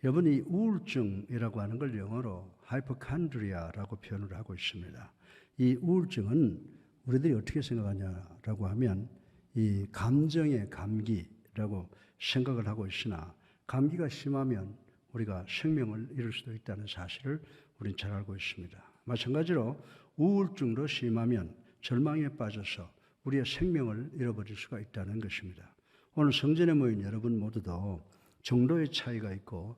여러분, 이 우울증이라고 하는 걸 영어로 하이퍼칸드리아라고 표현을 하고 있습니다. 이 우울증은 우리들이 어떻게 생각하냐라고 하면 이 감정의 감기라고 생각을 하고 있으나, 감기가 심하면 우리가 생명을 잃을 수도 있다는 사실을 우리는 잘 알고 있습니다. 마찬가지로 우울증도 심하면 절망에 빠져서 우리의 생명을 잃어버릴 수가 있다는 것입니다. 오늘 성전에 모인 여러분 모두도 정도의 차이가 있고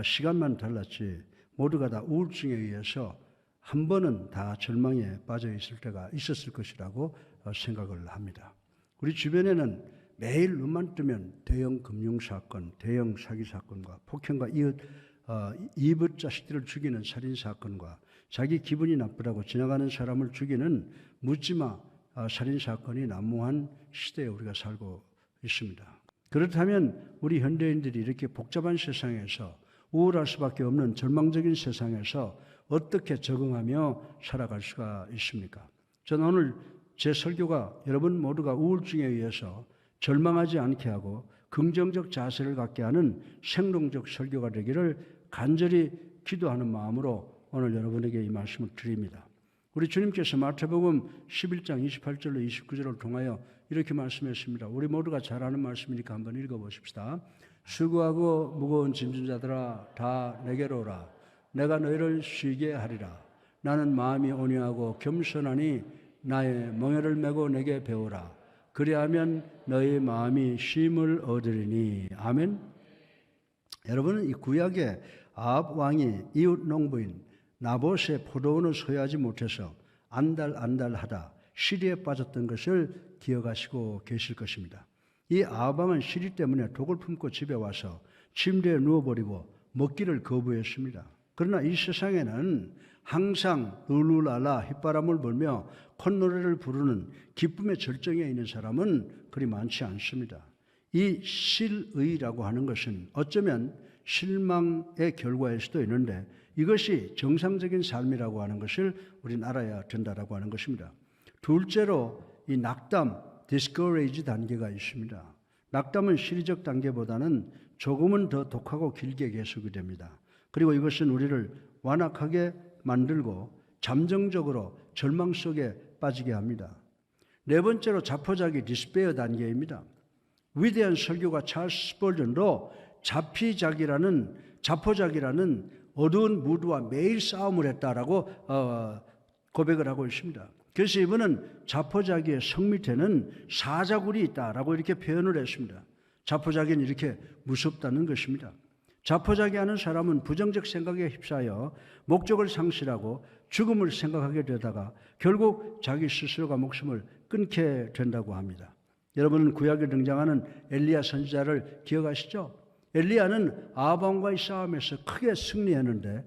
시간만 달랐지 모두가 다 우울증에 의해서 한 번은 다 절망에 빠져 있을 때가 있었을 것이라고 생각을 합니다. 우리 주변에는 매일 눈만 뜨면 대형 금융사건, 대형 사기사건과 폭행과 이웃 자식들을 죽이는 살인사건과 자기 기분이 나쁘다고 지나가는 사람을 죽이는 묻지마 살인사건이 난무한 시대에 우리가 살고 있습니다. 그렇다면 우리 현대인들이 이렇게 복잡한 세상에서, 우울할 수밖에 없는 절망적인 세상에서 어떻게 적응하며 살아갈 수가 있습니까? 저는 오늘 제 설교가 여러분 모두가 우울증에 의해서 절망하지 않게 하고 긍정적 자세를 갖게 하는 생동적 설교가 되기를 간절히 기도하는 마음으로 오늘 여러분에게 이 말씀을 드립니다. 우리 주님께서 마태복음 11장 28절로 29절을 통하여 이렇게 말씀했습니다. 우리 모두가 잘 아는 말씀이니까 한번 읽어보십시다. 수고하고 무거운 짐진 자들아 다 내게로 오라. 내가 너희를 쉬게 하리라. 나는 마음이 온유하고 겸손하니 나의 멍에를 메고 내게 배우라. 그리하면 너희 마음이 쉼을 얻으리니. 아멘. 여러분은 이 구약의 아합 왕이 이웃 농부인 나봇의 포도원을 소유하지 못해서 안달하다 시리에 빠졌던 것을 기억하시고 계실 것입니다. 이 아합 왕은 시리 때문에 독을 품고 집에 와서 침대에 누워버리고 먹기를 거부했습니다. 그러나 이 세상에는 항상 룰루랄라 휘바람을 불며 콧노래를 부르는 기쁨의 절정에 있는 사람은 그리 많지 않습니다. 이 실의라고 하는 것은 어쩌면 실망의 결과일 수도 있는데 이것이 정상적인 삶이라고 하는 것을 우리는 알아야 된다라고 하는 것입니다. 둘째로 이 낙담, discourage 단계가 있습니다. 낙담은 시리적 단계보다는 조금은 더 독하고 길게 계속이 됩니다. 그리고 이것은 우리를 완악하게 만들고 잠정적으로 절망 속에 빠지게 합니다. 네 번째로 자포자기 디스페어 단계입니다. 위대한 설교가 찰스 스펄전도 자포자기라는 어두운 무드와 매일 싸움을 했다라고 고백을 하고 있습니다. 그래서 이분은 자포자기의 성 밑에는 사자굴이 있다라고 이렇게 표현을 했습니다. 자포자기는 이렇게 무섭다는 것입니다. 자포자기하는 사람은 부정적 생각에 휩싸여 목적을 상실하고 죽음을 생각하게 되다가 결국 자기 스스로가 목숨을 끊게 된다고 합니다. 여러분은 구약에 등장하는 엘리야 선지자를 기억하시죠? 엘리야는 아합 왕과의 싸움에서 크게 승리했는데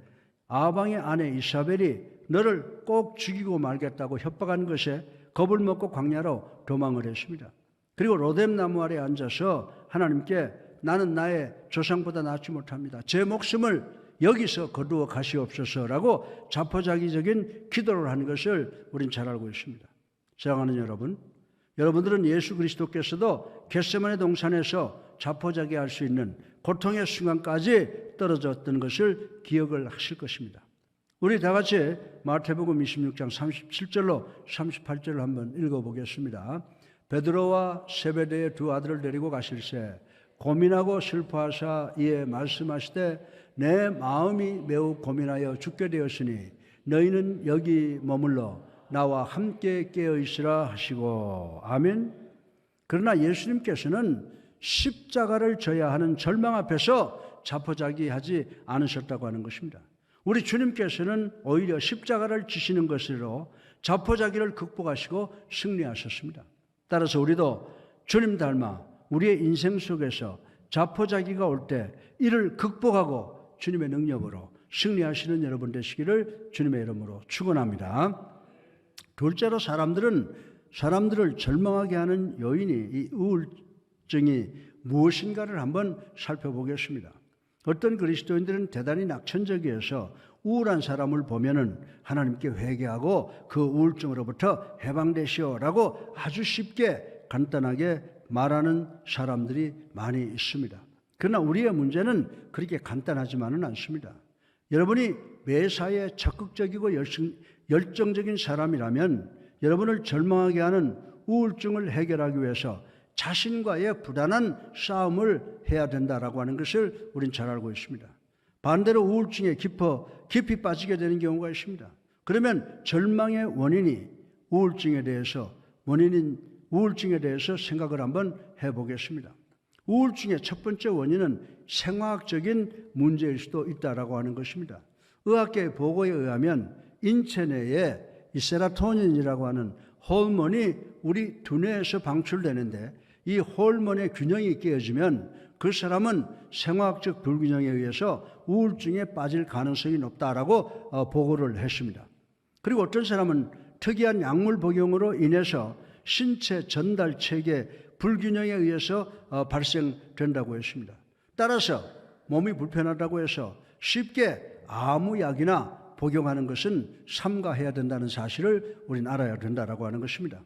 아합 왕의 아내 이사벨이 너를 꼭 죽이고 말겠다고 협박한 것에 겁을 먹고 광야로 도망을 했습니다. 그리고 로뎀 나무 아래 앉아서 하나님께 나는 나의 조상보다 낫지 못합니다. 제 목숨을 여기서 거두어 가시옵소서라고 자포자기적인 기도를 하는 것을 우린 잘 알고 있습니다. 사랑하는 여러분, 여러분들은 예수 그리스도께서도 겟세마네 동산에서 자포자기할 수 있는 고통의 순간까지 떨어졌던 것을 기억을 하실 것입니다. 우리 다 같이 마태복음 26장 37절로 38절을 한번 읽어보겠습니다. 베드로와 세베대의 두 아들을 데리고 가실새 고민하고 슬퍼하사 이에 말씀하시되 내 마음이 매우 고민하여 죽게 되었으니 너희는 여기 머물러 나와 함께 깨어있으라 하시고. 아멘. 그러나 예수님께서는 십자가를 져야 하는 절망 앞에서 자포자기하지 않으셨다고 하는 것입니다. 우리 주님께서는 오히려 십자가를 지시는 것으로 자포자기를 극복하시고 승리하셨습니다. 따라서 우리도 주님 닮아 우리의 인생 속에서 자포자기가 올 때 이를 극복하고 주님의 능력으로 승리하시는 여러분 되시기를 주님의 이름으로 축원합니다. 둘째로 사람들을 절망하게 하는 요인이 이 우울증이 무엇인가를 한번 살펴보겠습니다. 어떤 그리스도인들은 대단히 낙천적이어서 우울한 사람을 보면은 하나님께 회개하고 그 우울증으로부터 해방되시오라고 아주 쉽게 간단하게 말하는 사람들이 많이 있습니다. 그러나 우리의 문제는 그렇게 간단하지만은 않습니다. 여러분이 매사에 적극적이고 열정적인 사람이라면 여러분을 절망하게 하는 우울증을 해결하기 위해서 자신과의 부단한 싸움을 해야 된다라고 하는 것을 우린 잘 알고 있습니다. 반대로 우울증에 깊이 빠지게 되는 경우가 있습니다. 그러면 절망의 원인인 우울증에 대해서 생각을 한번 해보겠습니다. 우울증의 첫 번째 원인은 생화학적인 문제일 수도 있다라고 하는 것입니다. 의학계의 보고에 의하면 인체 내에 이 세로토닌이라고 하는 호르몬이 우리 두뇌에서 방출되는데 이 호르몬의 균형이 깨어지면 그 사람은 생화학적 불균형에 의해서 우울증에 빠질 가능성이 높다라고 보고를 했습니다. 그리고 어떤 사람은 특이한 약물 복용으로 인해서 신체 전달 체계 불균형에 의해서 발생된다고 했습니다. 따라서 몸이 불편하다고 해서 쉽게 아무 약이나 복용하는 것은 삼가해야 된다는 사실을 우리는 알아야 된다라고 하는 것입니다.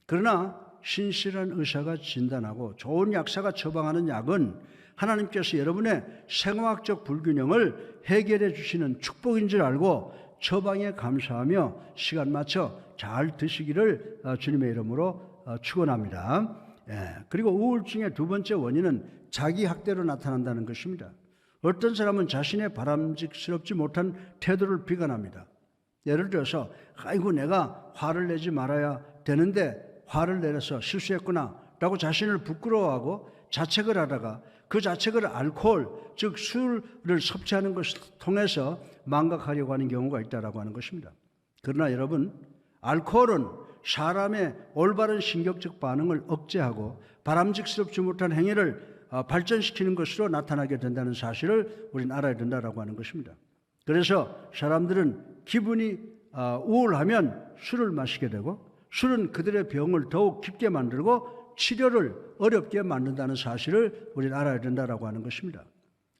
그러나 신실한 의사가 진단하고 좋은 약사가 처방하는 약은 하나님께서 여러분의 생화학적 불균형을 해결해 주시는 축복인 줄 알고 처방에 감사하며 시간 맞춰 잘 드시기를 주님의 이름으로 축원합니다. 그리고 우울증의 두 번째 원인은 자기 학대로 나타난다는 것입니다. 어떤 사람은 자신의 바람직스럽지 못한 태도를 비관합니다. 예를 들어서 아이고 내가 화를 내지 말아야 되는데 화를 내서 실수했구나 라고 자신을 부끄러워하고 자책을 하다가 그 자책을 알코올 즉 술을 섭취하는 것을 통해서 망각하려고 하는 경우가 있다고 하는 것입니다. 그러나 여러분, 알코올은 사람의 올바른 신경적 반응을 억제하고 바람직스럽지 못한 행위를 발전시키는 것으로 나타나게 된다는 사실을 우리는 알아야 된다고 하는 것입니다. 그래서 사람들은 기분이 우울하면 술을 마시게 되고 술은 그들의 병을 더욱 깊게 만들고 치료를 어렵게 만든다는 사실을 우리는 알아야 된다고 하는 것입니다.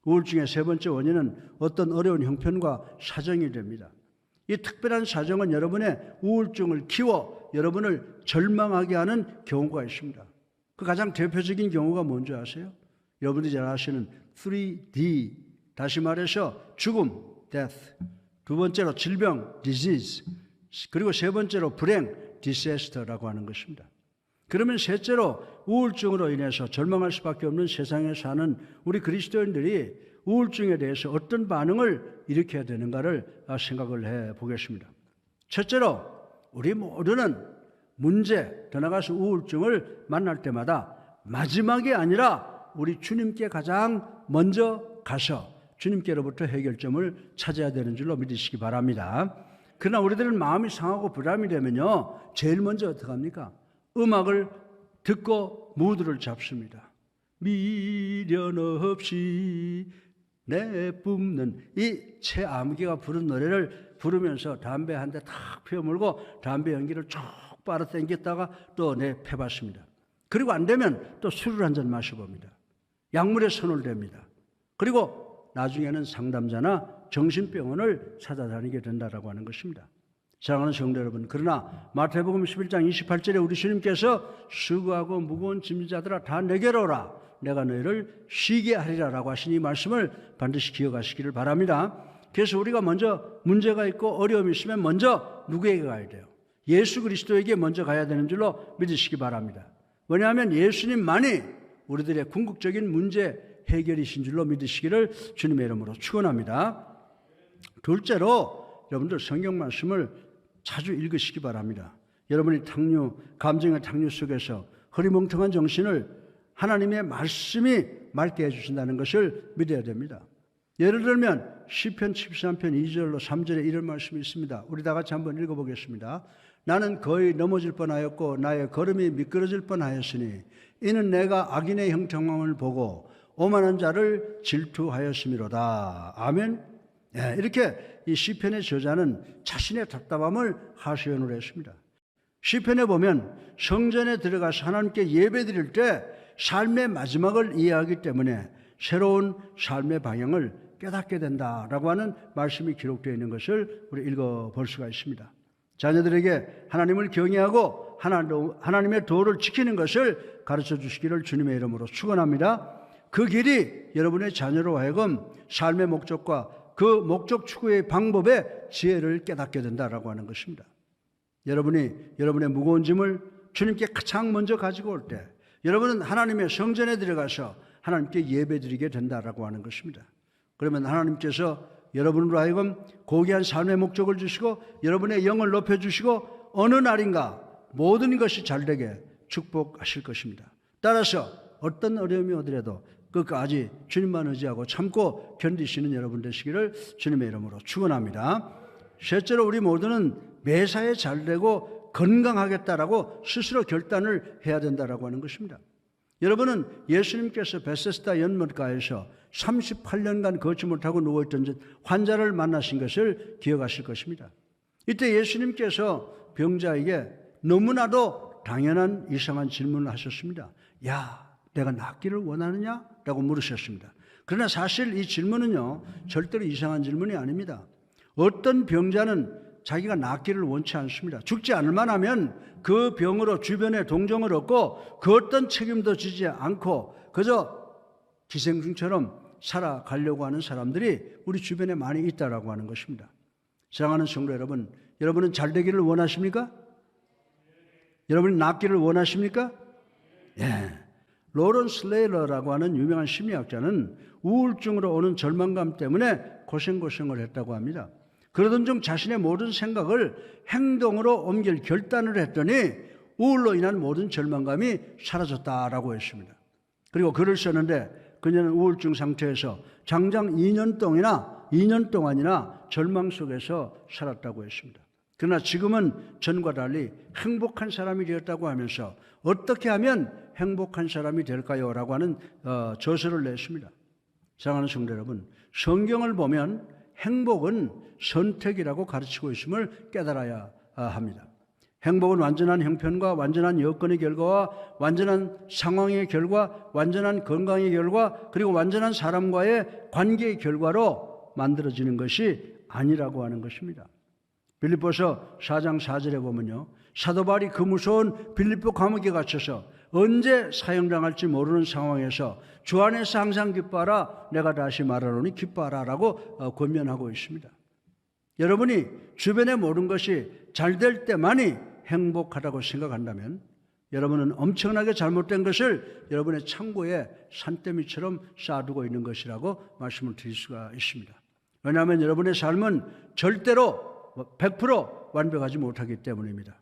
우울증의 세 번째 원인은 어떤 어려운 형편과 사정이 됩니다. 이 특별한 사정은 여러분의 우울증을 키워 여러분을 절망하게 하는 경우가 있습니다. 그 가장 대표적인 경우가 뭔지 아세요? 여러분들이 잘 아시는 3D, 다시 말해서 죽음, death, 두 번째로 질병, disease, 그리고 세 번째로 불행, disaster라고 하는 것입니다. 그러면 셋째로 우울증으로 인해서 절망할 수밖에 없는 세상에 사는 우리 그리스도인들이 우울증에 대해서 어떤 반응을 일으켜야 되는가를 생각을 해보겠습니다. 첫째로 우리 모두는 문제, 더 나아가서 우울증을 만날 때마다 마지막이 아니라 우리 주님께 가장 먼저 가서 주님께로부터 해결점을 찾아야 되는 줄로 믿으시기 바랍니다. 그러나 우리들은 마음이 상하고 부담이 되면요, 제일 먼저 어떻게 합니까? 음악을 듣고 무드를 잡습니다. 미련 없이 내뿜는 이 최암기가 부른 노래를 부르면서 담배 한 대 탁 피워물고 담배 연기를 쭉 빨아당겼다가 또 내펴봤습니다. 그리고 안 되면 또 술을 한 잔 마셔봅니다. 약물에 손을 댑니다. 그리고 나중에는 상담자나 정신병원을 찾아다니게 된다고 하는 것입니다. 사랑하는 성도 여러분, 그러나 마태복음 11장 28절에 우리 주님께서 수고하고 무거운 짐진 자들아 다 내게로 오라, 내가 너희를 쉬게 하리라 라고 하신 이 말씀을 반드시 기억하시기를 바랍니다. 그래서 우리가 먼저 문제가 있고 어려움이 있으면 먼저 누구에게 가야 돼요? 예수 그리스도에게 먼저 가야 되는 줄로 믿으시기 바랍니다. 왜냐하면 예수님만이 우리들의 궁극적인 문제 해결이신 줄로 믿으시기를 주님의 이름으로 축원합니다. 둘째로 여러분들 성경 말씀을 자주 읽으시기 바랍니다. 여러분이 감정의 탕류 속에서 흐리멍텅한 정신을 하나님의 말씀이 맑게 해주신다는 것을 믿어야 됩니다. 예를 들면 시편 73편 2절로 3절에 이런 말씀이 있습니다. 우리 다 같이 한번 읽어보겠습니다. 나는 거의 넘어질 뻔하였고 나의 걸음이 미끄러질 뻔하였으니 이는 내가 악인의 형통함을 보고 오만한 자를 질투하였음이로다. 아멘. 이렇게 이 시편의 저자는 자신의 답답함을 하소연을 했습니다. 시편에 보면 성전에 들어가서 하나님께 예배드릴 때 삶의 마지막을 이해하기 때문에 새로운 삶의 방향을 깨닫게 된다라고 하는 말씀이 기록되어 있는 것을 우리 읽어볼 수가 있습니다. 자녀들에게 하나님을 경외하고 하나님의 도를 지키는 것을 가르쳐 주시기를 주님의 이름으로 축원합니다. 그 길이 여러분의 자녀로 하여금 삶의 목적과 그 목적 추구의 방법의 지혜를 깨닫게 된다라고 하는 것입니다. 여러분이 여러분의 무거운 짐을 주님께 가장 먼저 가지고 올 때 여러분은 하나님의 성전에 들어가서 하나님께 예배드리게 된다라고 하는 것입니다. 그러면 하나님께서 여러분으로 하여금 고귀한 삶의 목적을 주시고 여러분의 영을 높여주시고 어느 날인가 모든 것이 잘되게 축복하실 것입니다. 따라서 어떤 어려움이 오더라도 끝까지 주님만 의지하고 참고 견디시는 여러분 되시기를 주님의 이름으로 축원합니다. 셋째로 우리 모두는 매사에 잘되고 건강하겠다라고 스스로 결단을 해야 된다라고 하는 것입니다. 여러분은 예수님께서 베세스다 연못가에서 38년간 걷지 못하고 누워있던 환자를 만나신 것을 기억하실 것입니다. 이때 예수님께서 병자에게 너무나도 당연한 이상한 질문을 하셨습니다. 야, 내가 낫기를 원하느냐? 라고 물으셨습니다. 그러나 사실 이 질문은요, 절대로 이상한 질문이 아닙니다. 어떤 병자는 자기가 낫기를 원치 않습니다. 죽지 않을 만하면 그 병으로 주변에 동정을 얻고 그 어떤 책임도 지지 않고 그저 기생충처럼 살아가려고 하는 사람들이 우리 주변에 많이 있다라고 하는 것입니다. 사랑하는 성도 여러분, 여러분은 잘 되기를 원하십니까? 여러분이 낫기를 원하십니까? 예. 로런스 레일러라고 하는 유명한 심리학자는 우울증으로 오는 절망감 때문에 고생을 했다고 합니다. 그러던 중 자신의 모든 생각을 행동으로 옮길 결단을 했더니 우울로 인한 모든 절망감이 사라졌다라고 했습니다. 그리고 글을 썼는데 그녀는 우울증 상태에서 장장 2년 동안이나 절망 속에서 살았다고 했습니다. 그러나 지금은 전과 달리 행복한 사람이 되었다고 하면서 어떻게 하면 행복한 사람이 될까요? 라고 하는 저서를 냈습니다. 사랑하는 성도 여러분, 성경을 보면 행복은 선택이라고 가르치고 있음을 깨달아야 합니다. 행복은 완전한 형편과 완전한 여건의 결과와 완전한 상황의 결과, 완전한 건강의 결과, 그리고 완전한 사람과의 관계의 결과로 만들어지는 것이 아니라고 하는 것입니다. 빌립보서 4장 4절에 보면요, 사도 바울이 그 무서운 빌립보 감옥에 갇혀서 언제 사형당할지 모르는 상황에서 주 안에서 항상 기뻐하라, 내가 다시 말하노니 기뻐하라 라고 권면하고 있습니다. 여러분이 주변의 모든 것이 잘 될 때만이 행복하다고 생각한다면 여러분은 엄청나게 잘못된 것을 여러분의 창고에 산더미처럼 쌓아두고 있는 것이라고 말씀을 드릴 수가 있습니다. 왜냐하면 여러분의 삶은 절대로 100% 완벽하지 못하기 때문입니다.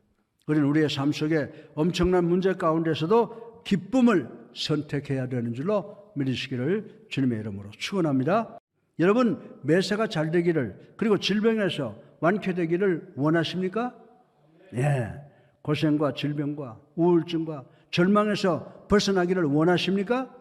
우리는 우리의 삶 속에 엄청난 문제 가운데서도 기쁨을 선택해야 되는 줄로 믿으시기를 주님의 이름으로 축원합니다. 여러분, 매사가 잘 되기를, 그리고 질병에서 완쾌되기를 원하십니까? 예. 고생과 질병과 우울증과 절망에서 벗어나기를 원하십니까?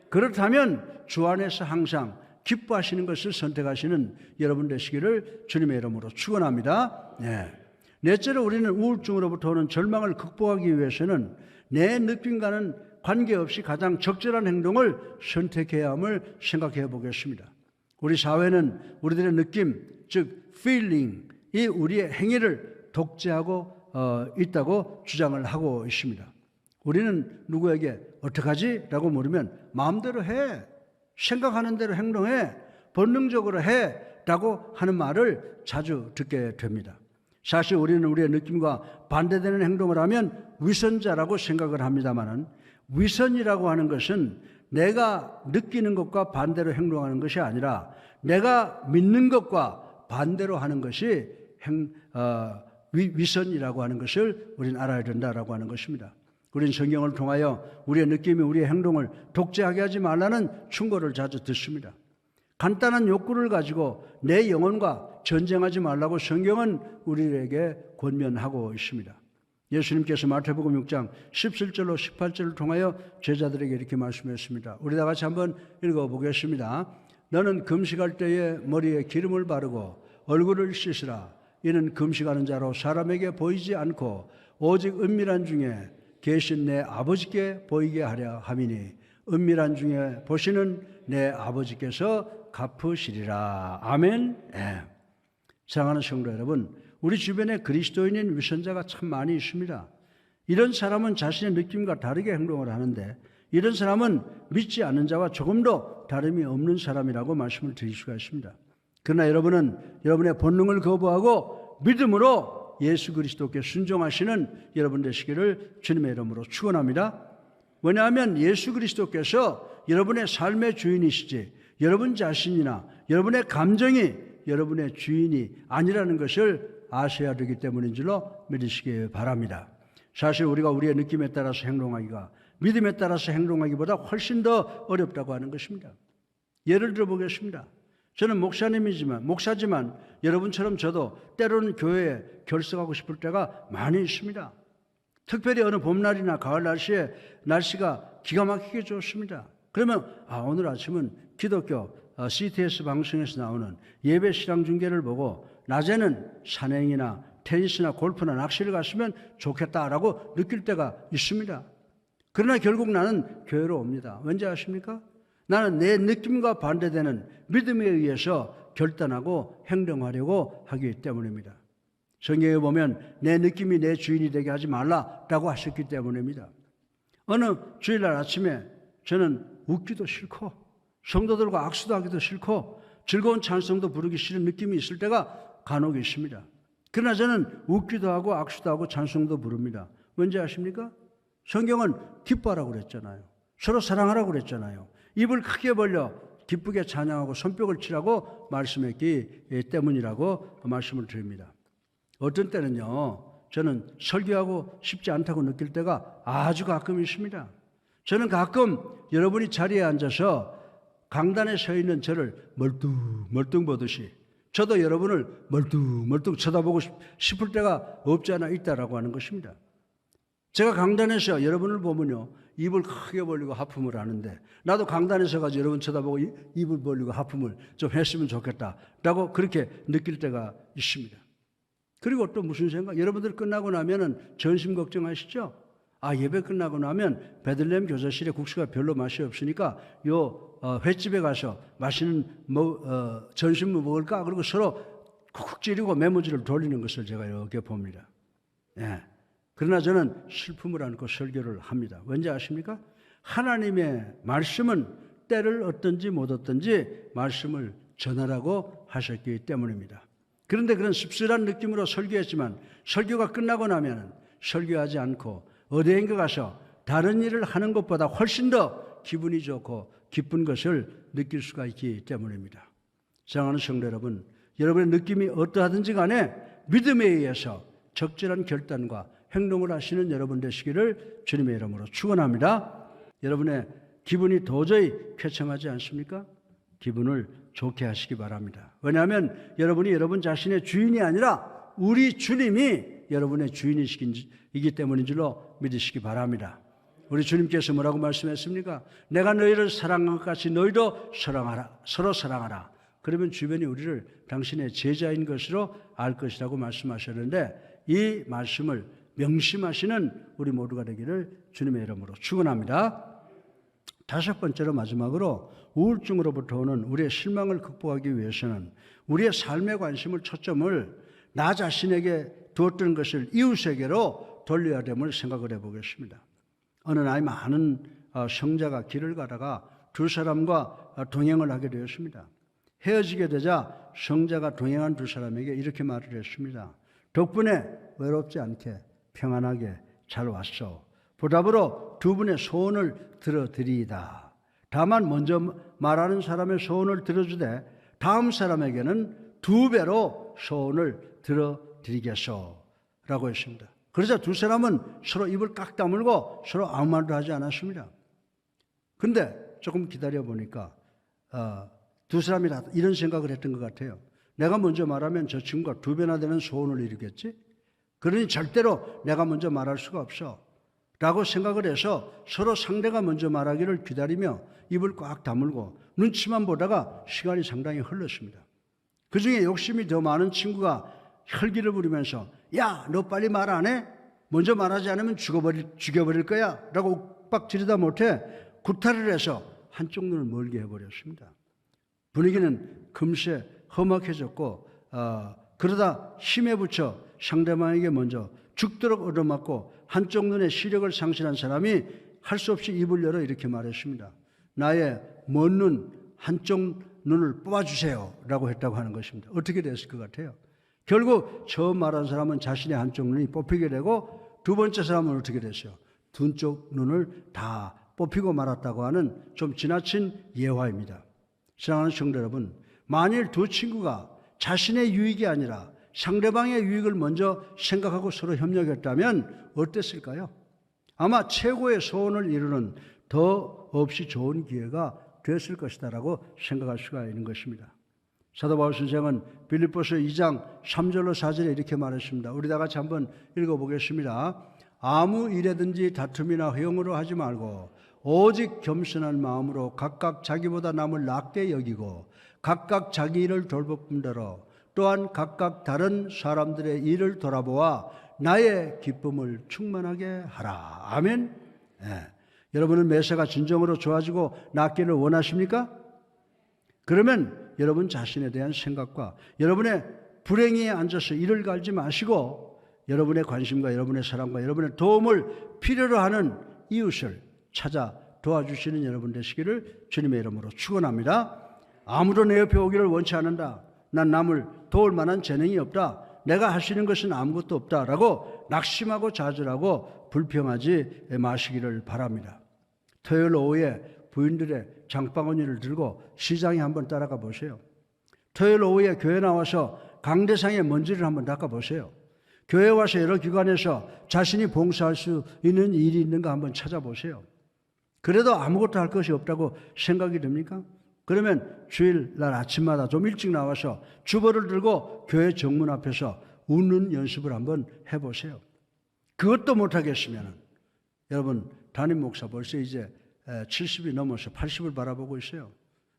그렇다면 주 안에서 항상 기뻐하시는 것을 선택하시는 여러분 되시기를 주님의 이름으로 축원합니다. 예. 넷째로 우리는 우울증으로부터 오는 절망을 극복하기 위해서는 내 느낌과는 관계없이 가장 적절한 행동을 선택해야 함을 생각해 보겠습니다. 우리 사회는 우리들의 느낌, 즉 feeling, 이 우리의 행위를 독재하고 있다고 주장을 하고 있습니다. 우리는 누구에게 어떡하지? 라고 물으면 마음대로 해, 생각하는 대로 행동해, 본능적으로 해 라고 하는 말을 자주 듣게 됩니다. 사실 우리는 우리의 느낌과 반대되는 행동을 하면 위선자라고 생각을 합니다만, 위선이라고 하는 것은 내가 느끼는 것과 반대로 행동하는 것이 아니라 내가 믿는 것과 반대로 하는 것이 위선이라고 하는 것을 우리는 알아야 된다라고 하는 것입니다. 우리는 성경을 통하여 우리의 느낌이 우리의 행동을 독재하게 하지 말라는 충고를 자주 듣습니다. 간단한 욕구를 가지고 내 영혼과 전쟁하지 말라고 성경은 우리에게 권면하고 있습니다. 예수님께서 마태복음 6장 17절로 18절을 통하여 제자들에게 이렇게 말씀했습니다. 우리 다 같이 한번 읽어보겠습니다. 너는 금식할 때에 머리에 기름을 바르고 얼굴을 씻으라. 이는 금식하는 자로 사람에게 보이지 않고 오직 은밀한 중에 계신 내 아버지께 보이게 하려 함이니 은밀한 중에 보시는 내 아버지께서 갚으시리라. 아멘. 예. 사랑하는 성도 여러분, 우리 주변에 그리스도인인 위선자가 참 많이 있습니다. 이런 사람은 자신의 느낌과 다르게 행동을 하는데 이런 사람은 믿지 않는 자와 조금도 다름이 없는 사람이라고 말씀을 드릴 수가 있습니다. 그러나 여러분은 여러분의 본능을 거부하고 믿음으로 예수 그리스도께 순종하시는 여러분 되시기를 주님의 이름으로 축원합니다. 왜냐하면 예수 그리스도께서 여러분의 삶의 주인이시지 여러분 자신이나 여러분의 감정이 여러분의 주인이 아니라는 것을 아셔야 되기 때문인 줄로 믿으시기 바랍니다. 사실 우리가 우리의 느낌에 따라서 행동하기가 믿음에 따라서 행동하기보다 훨씬 더 어렵다고 하는 것입니다. 예를 들어 보겠습니다. 저는 목사지만 여러분처럼 저도 때로는 교회에 결석하고 싶을 때가 많이 있습니다. 특별히 어느 봄날이나 가을 날씨에 날씨가 기가 막히게 좋습니다. 그러면 오늘 아침은 기독교 CTS 방송에서 나오는 예배 실황 중계를 보고 낮에는 산행이나 테니스나 골프나 낚시를 갔으면 좋겠다라고 느낄 때가 있습니다. 그러나 결국 나는 교회로 옵니다. 왠지 아십니까? 나는 내 느낌과 반대되는 믿음에 의해서 결단하고 행동하려고 하기 때문입니다. 성경에 보면 내 느낌이 내 주인이 되게 하지 말라라고 하셨기 때문입니다. 어느 주일날 아침에 저는 웃기도 싫고 성도들과 악수도 하기도 싫고 즐거운 찬송도 부르기 싫은 느낌이 있을 때가 간혹 있습니다. 그러나 저는 웃기도 하고 악수도 하고 찬송도 부릅니다. 왠지 아십니까? 성경은 기뻐하라고 그랬잖아요. 서로 사랑하라고 그랬잖아요. 입을 크게 벌려 기쁘게 찬양하고 손뼉을 치라고 말씀했기 때문이라고 말씀을 드립니다. 어떤 때는요, 저는 설교하고 싶지 않다고 느낄 때가 아주 가끔 있습니다. 저는 가끔 여러분이 자리에 앉아서 강단에 서 있는 저를 멀뚱 보듯이 저도 여러분을 멀뚱 쳐다보고 싶을 때가 없지 않아 있다라고 하는 것입니다. 제가 강단에서 여러분을 보면요, 입을 크게 벌리고 하품을 하는데 나도 강단에서 가지고 여러분 쳐다보고 입을 벌리고 하품을 좀 했으면 좋겠다라고 그렇게 느낄 때가 있습니다. 그리고 또 무슨 생각? 여러분들 끝나고 나면은 전심 걱정하시죠? 예배 끝나고 나면 베들레헴 교사실에 국수가 별로 맛이 없으니까 횟집에 가서 맛있는 전심을 먹을까? 그리고 서로 쿡쿡 찌르고 메모지를 돌리는 것을 제가 이렇게 봅니다. 예. 그러나 저는 슬픔을 안고 설교를 합니다. 왠지 아십니까? 하나님의 말씀은 때를 얻든지 못 얻든지 말씀을 전하라고 하셨기 때문입니다. 그런데 그런 씁쓸한 느낌으로 설교했지만 설교가 끝나고 나면 설교하지 않고 어디인가 가서 다른 일을 하는 것보다 훨씬 더 기분이 좋고 기쁜 것을 느낄 수가 있기 때문입니다. 사랑하는 성도 여러분, 여러분의 느낌이 어떠하든지 간에 믿음에 의해서 적절한 결단과 행동을 하시는 여러분 되시기를 주님의 이름으로 축원합니다. 여러분의 기분이 도저히 쾌청하지 않습니까? 기분을 좋게 하시기 바랍니다. 왜냐하면 여러분이 여러분 자신의 주인이 아니라 우리 주님이 여러분의 주인이시기 때문인 줄로 믿으시기 바랍니다. 우리 주님께서 뭐라고 말씀했습니까? 내가 너희를 사랑한 것 같이 너희도 서로 사랑하라. 그러면 주변이 우리를 당신의 제자인 것으로 알 것이라고 말씀하셨는데 이 말씀을 명심하시는 우리 모두가 되기를 주님의 이름으로 축원합니다. 다섯 번째로 마지막으로 우울증으로부터 오는 우리의 실망을 극복하기 위해서는 우리의 삶의 관심을 초점을 나 자신에게 두었던 것을 이웃에게로 돌려야 됨을 생각을 해보겠습니다. 어느 나이 많은 성자가 길을 가다가 두 사람과 동행을 하게 되었습니다. 헤어지게 되자 성자가 동행한 두 사람에게 이렇게 말을 했습니다. 덕분에 외롭지 않게 평안하게 잘 왔소. 보답으로 두 분의 소원을 들어드리이다. 다만 먼저 말하는 사람의 소원을 들어주되 다음 사람에게는 두 배로 소원을 들어드리겠소 라고 했습니다. 그러자 두 사람은 서로 입을 깍 다물고 서로 아무 말도 하지 않았습니다. 근데 조금 기다려 보니까 두 사람이 다 이런 생각을 했던 것 같아요. 내가 먼저 말하면 저 친구가 두 배나 되는 소원을 이루겠지? 그러니 절대로 내가 먼저 말할 수가 없어 라고 생각을 해서 서로 상대가 먼저 말하기를 기다리며 입을 꽉 다물고 눈치만 보다가 시간이 상당히 흘렀습니다. 그 중에 욕심이 더 많은 친구가 혈기를 부리면서 야, 너 빨리 말 안 해? 먼저 말하지 않으면 죽여버릴 거야 라고 욱박 지르다 못해 구타를 해서 한쪽 눈을 멀게 해버렸습니다. 분위기는 금세 험악해졌고 그러다 힘에 붙여 상대방에게 먼저 죽도록 얻어맞고 한쪽 눈에 시력을 상실한 사람이 할 수 없이 입을 열어 이렇게 말했습니다. 나의 먼 눈, 한쪽 눈을 뽑아주세요 라고 했다고 하는 것입니다. 어떻게 됐을 것 같아요? 결국 처음 말한 사람은 자신의 한쪽 눈이 뽑히게 되고 두 번째 사람은 어떻게 됐어요? 두 쪽 눈을 다 뽑히고 말았다고 하는 좀 지나친 예화입니다. 사랑하는 성도 여러분, 만일 두 친구가 자신의 유익이 아니라 상대방의 유익을 먼저 생각하고 서로 협력했다면 어땠을까요? 아마 최고의 소원을 이루는 더 없이 좋은 기회가 되었을 것이다 라고 생각할 수가 있는 것입니다. 사도 바울 선생은 빌립보서 2장 3절로 4절에 이렇게 말했습니다. 우리 다 같이 한번 읽어보겠습니다. 아무 일에든지 다툼이나 허용으로 하지 말고 오직 겸손한 마음으로 각각 자기보다 남을 낮게 여기고 각각 자기 일을 돌보음대로 또한 각각 다른 사람들의 일을 돌아보아 나의 기쁨을 충만하게 하라. 아멘. 네. 여러분은 매사가 진정으로 좋아지고 낫기를 원하십니까? 그러면 여러분 자신에 대한 생각과 여러분의 불행에 앉아서 이를 갈지 마시고 여러분의 관심과 여러분의 사랑과 여러분의 도움을 필요로 하는 이웃을 찾아 도와주시는 여러분 되시기를 주님의 이름으로 축원합니다. 아무도 내 옆에 오기를 원치 않는다. 난 남을 도울 만한 재능이 없다. 내가 할 수 있는 것은 아무것도 없다라고 낙심하고 좌절하고 불평하지 마시기를 바랍니다. 토요일 오후에 부인들의 장바구니를 들고 시장에 한번 따라가 보세요. 토요일 오후에 교회 나와서 강대상의 먼지를 한번 닦아 보세요. 교회 와서 여러 기관에서 자신이 봉사할 수 있는 일이 있는가 한번 찾아보세요. 그래도 아무것도 할 것이 없다고 생각이 듭니까? 그러면 주일날 아침마다 좀 일찍 나와서 주보를 들고 교회 정문 앞에서 웃는 연습을 한번 해보세요. 그것도 못하겠으면 여러분 담임 목사 벌써 이제 70이 넘어서 80을 바라보고 있어요.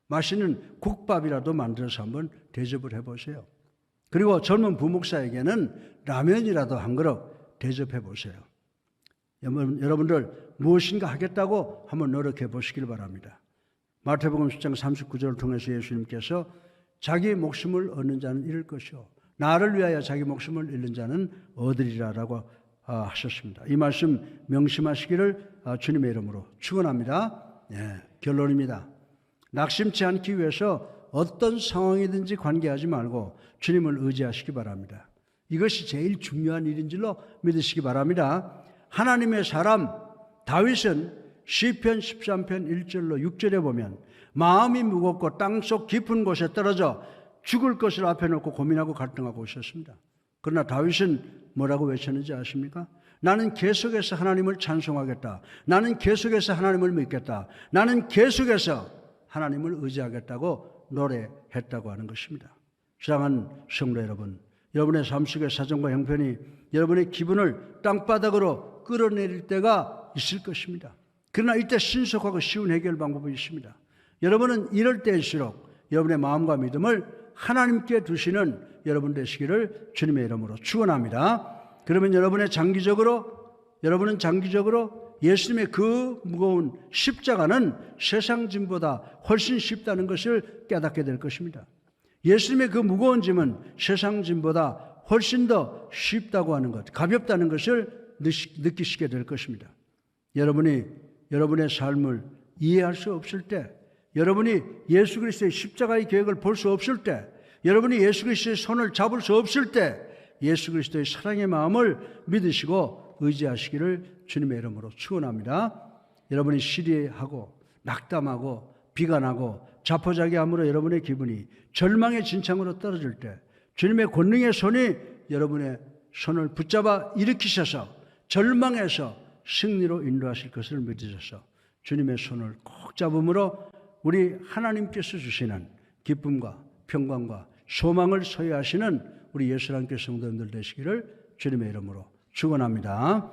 맛있는 국밥이라도 만들어서 한번 대접을 해보세요. 그리고 젊은 부목사에게는 라면이라도 한 그릇 대접해 보세요. 여러분들 무엇인가 하겠다고 한번 노력해 보시길 바랍니다. 마태복음 10장 39절을 통해서 예수님께서 자기 목숨을 얻는 자는 잃을 것이요 나를 위하여 자기 목숨을 잃는 자는 얻으리라라고 하셨습니다. 이 말씀 명심하시기를 주님의 이름으로 축원합니다. 네, 결론입니다. 낙심치 않기 위해서 어떤 상황이든지 관계하지 말고 주님을 의지하시기 바랍니다. 이것이 제일 중요한 일인 줄로 믿으시기 바랍니다. 하나님의 사람 다윗은 시편 13편 1절로 6절에 보면 마음이 무겁고 땅속 깊은 곳에 떨어져 죽을 것을 앞에 놓고 고민하고 갈등하고 있었습니다. 그러나 다윗은 뭐라고 외쳤는지 아십니까? 나는 계속해서 하나님을 찬송하겠다. 나는 계속해서 하나님을 믿겠다. 나는 계속해서 하나님을 의지하겠다고 노래했다고 하는 것입니다. 사랑하는 성도 여러분, 여러분의 삶 속의 사정과 형편이 여러분의 기분을 땅바닥으로 끌어내릴 때가 있을 것입니다. 그러나 이때 신속하고 쉬운 해결 방법이 있습니다. 여러분은 이럴 때일수록 여러분의 마음과 믿음을 하나님께 두시는 여러분 되시기를 주님의 이름으로 축원합니다. 그러면 여러분은 장기적으로 예수님의 그 무거운 십자가는 세상 짐보다 훨씬 쉽다는 것을 깨닫게 될 것입니다. 예수님의 그 무거운 짐은 세상 짐보다 훨씬 더 쉽다고 하는 것, 가볍다는 것을 느끼시게 될 것입니다. 여러분이 여러분의 삶을 이해할 수 없을 때, 여러분이 예수 그리스도의 십자가의 계획을 볼 수 없을 때, 여러분이 예수 그리스도의 손을 잡을 수 없을 때 예수 그리스도의 사랑의 마음을 믿으시고 의지하시기를 주님의 이름으로 축원합니다. 여러분이 시리하고 낙담하고 비관하고 자포자기함으로 여러분의 기분이 절망의 진창으로 떨어질 때 주님의 권능의 손이 여러분의 손을 붙잡아 일으키셔서 절망에서 승리로 인도하실 것을 믿으셔서 주님의 손을 꼭 잡음으로 우리 하나님께서 주시는 기쁨과 평강과 소망을 소유하시는 우리 예수님께 성도님들 되시기를 주님의 이름으로 축원합니다.